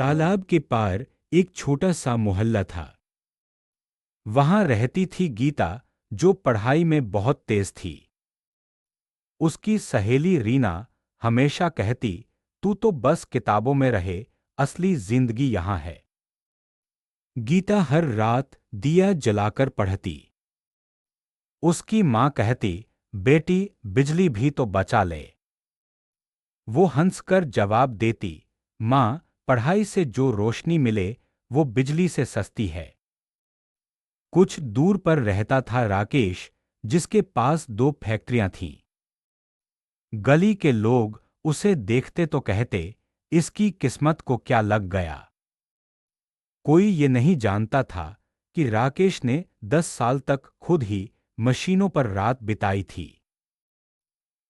तालाब के पार एक छोटा सा मोहल्ला था। वहां रहती थी गीता, जो पढ़ाई में बहुत तेज थी। उसकी सहेली रीना हमेशा कहती, तू तो बस किताबों में रहे, असली जिंदगी यहां है। गीता हर रात दिया जलाकर पढ़ती। उसकी माँ कहती, बेटी बिजली भी तो बचा ले। वो हंसकर जवाब देती, माँ पढ़ाई से जो रोशनी मिले वो बिजली से सस्ती है। कुछ दूर पर रहता था राकेश, जिसके पास 2 फैक्ट्रियां थीं। गली के लोग उसे देखते तो कहते, इसकी किस्मत को क्या लग गया। कोई ये नहीं जानता था कि राकेश ने 10 साल तक खुद ही मशीनों पर रात बिताई थी।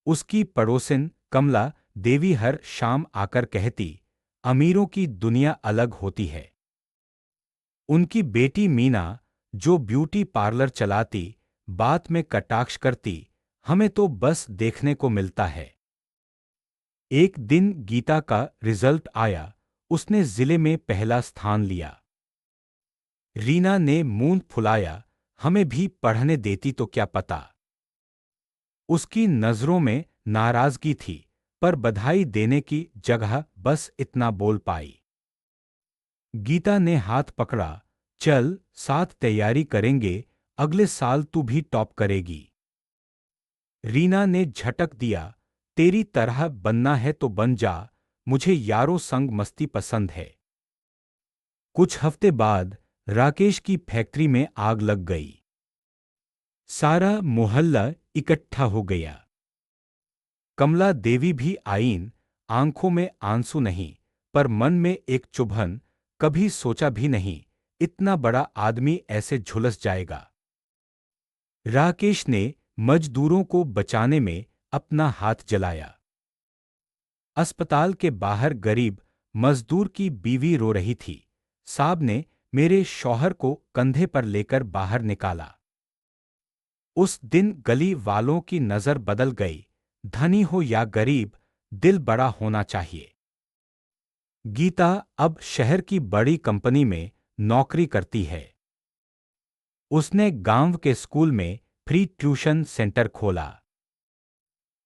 उसकी पड़ोसिन कमला देवी हर शाम आकर कहती, अमीरों की दुनिया अलग होती है। उनकी बेटी मीना, जो ब्यूटी पार्लर चलाती, बात में कटाक्ष करती, हमें तो बस देखने को मिलता है। एक दिन गीता का रिजल्ट आया, उसने जिले में पहला स्थान लिया। रीना ने मुंह फुलाया, हमें भी पढ़ने देती तो क्या पता। उसकी नजरों में नाराजगी थी, पर बधाई देने की जगह बस इतना बोल पाई। गीता ने हाथ पकड़ा, चल साथ तैयारी करेंगे, अगले साल तू भी टॉप करेगी। रीना ने झटक दिया, तेरी तरह बनना है तो बन जा, मुझे यारों संग मस्ती पसंद है। कुछ हफ्ते बाद राकेश की फैक्ट्री में आग लग गई। सारा मोहल्ला इकट्ठा हो गया। कमला देवी भी आईन, आंखों में आंसू नहीं, पर मन में एक चुभन, कभी सोचा भी नहीं, इतना बड़ा आदमी ऐसे झुलस जाएगा। राकेश ने मजदूरों को बचाने में अपना हाथ जलाया। अस्पताल के बाहर गरीब मजदूर की बीवी रो रही थी। साहब ने मेरे शौहर को कंधे पर लेकर बाहर निकाला। उस दिन गली वालों की नजर बदल गई, धनी हो या गरीब, दिल बड़ा होना चाहिए। गीता अब शहर की बड़ी कंपनी में नौकरी करती है। उसने गांव के स्कूल में फ्री ट्यूशन सेंटर खोला।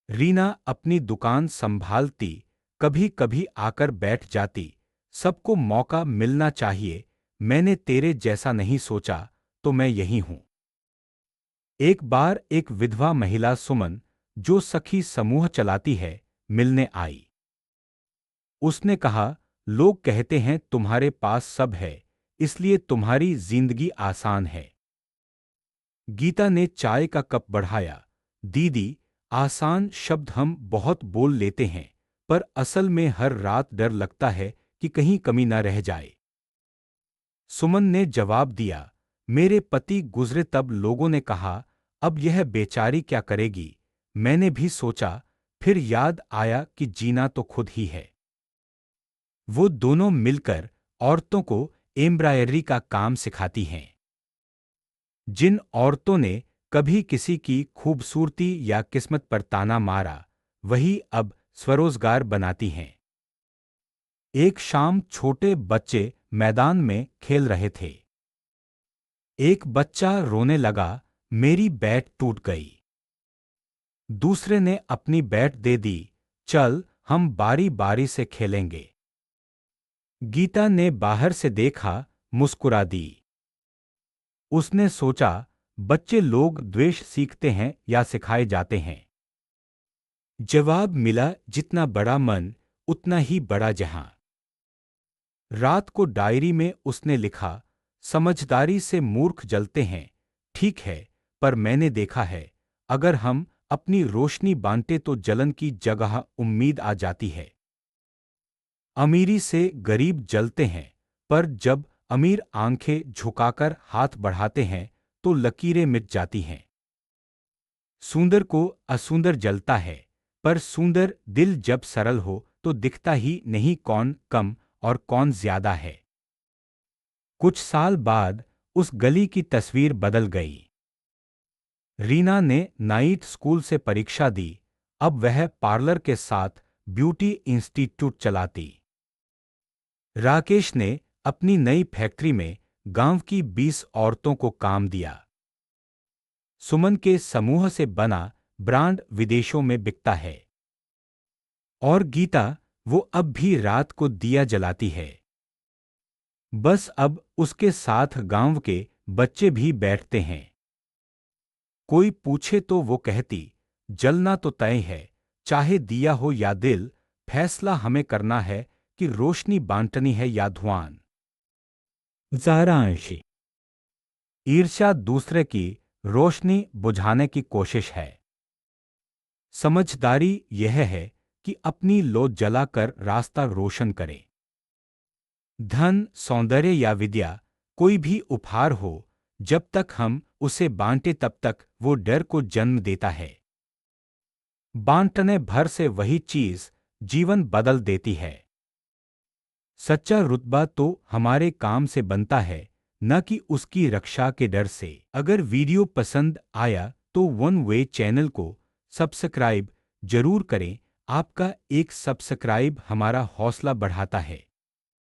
रीना अपनी दुकान संभालती, कभी कभी आकर बैठ जाती, सबको मौका मिलना चाहिए, मैंने तेरे जैसा नहीं सोचा तो मैं यही हूं। एक बार एक विधवा महिला सुमन, जो सखी समूह चलाती है, मिलने आई। उसने कहा, लोग कहते हैं तुम्हारे पास सब है, इसलिए तुम्हारी जिंदगी आसान है। गीता ने चाय का कप बढ़ाया, दीदी आसान शब्द हम बहुत बोल लेते हैं, पर असल में हर रात डर लगता है कि कहीं कमी न रह जाए। सुमन ने जवाब दिया, मेरे पति गुजरे तब लोगों ने कहा, अब यह बेचारी क्या करेगी। मैंने भी सोचा, फिर याद आया कि जीना तो खुद ही है। वो दोनों मिलकर औरतों को एम्ब्रॉयडरी का काम सिखाती हैं। जिन औरतों ने कभी किसी की खूबसूरती या किस्मत पर ताना मारा, वही अब स्वरोजगार बनाती हैं। एक शाम छोटे बच्चे मैदान में खेल रहे थे। एक बच्चा रोने लगा, मेरी बैट टूट गई। दूसरे ने अपनी बैट दे दी, चल हम बारी बारी से खेलेंगे। गीता ने बाहर से देखा, मुस्कुरा दी। उसने सोचा, बच्चे लोग द्वेष सीखते हैं या सिखाए जाते हैं। जवाब मिला, जितना बड़ा मन उतना ही बड़ा जहां। रात को डायरी में उसने लिखा, समझदारी से मूर्ख जलते हैं, ठीक है, पर मैंने देखा है, अगर हम अपनी रोशनी बांटे तो जलन की जगह उम्मीद आ जाती है। अमीरी से गरीब जलते हैं, पर जब अमीर आंखें झुकाकर हाथ बढ़ाते हैं तो लकीरें मिट जाती हैं। सुंदर को असुंदर जलता है, पर सुंदर दिल जब सरल हो तो दिखता ही नहीं कौन कम और कौन ज्यादा है। कुछ साल बाद उस गली की तस्वीर बदल गई। रीना ने नाइट स्कूल से परीक्षा दी, अब वह पार्लर के साथ ब्यूटी इंस्टीट्यूट चलाती। राकेश ने अपनी नई फैक्ट्री में गांव की 20 औरतों को काम दिया। सुमन के समूह से बना ब्रांड विदेशों में बिकता है। और गीता, वो अब भी रात को दिया जलाती है। बस अब उसके साथ गांव के बच्चे भी बैठते हैं। कोई पूछे तो वो कहती, जलना तो तय है, चाहे दिया हो या दिल, फैसला हमें करना है कि रोशनी बांटनी है या धुआं। सारांश। ईर्ष्या दूसरे की रोशनी बुझाने की कोशिश है। समझदारी यह है कि अपनी लो जलाकर रास्ता रोशन करे। धन, सौंदर्य या विद्या, कोई भी उपहार हो, जब तक हम उसे बांटे तब तक वो डर को जन्म देता है। बांटने भर से वही चीज जीवन बदल देती है। सच्चा रुतबा तो हमारे काम से बनता है, न कि उसकी रक्षा के डर से। अगर वीडियो पसंद आया तो वन वे चैनल को सब्सक्राइब जरूर करें। आपका एक सब्सक्राइब हमारा हौसला बढ़ाता है।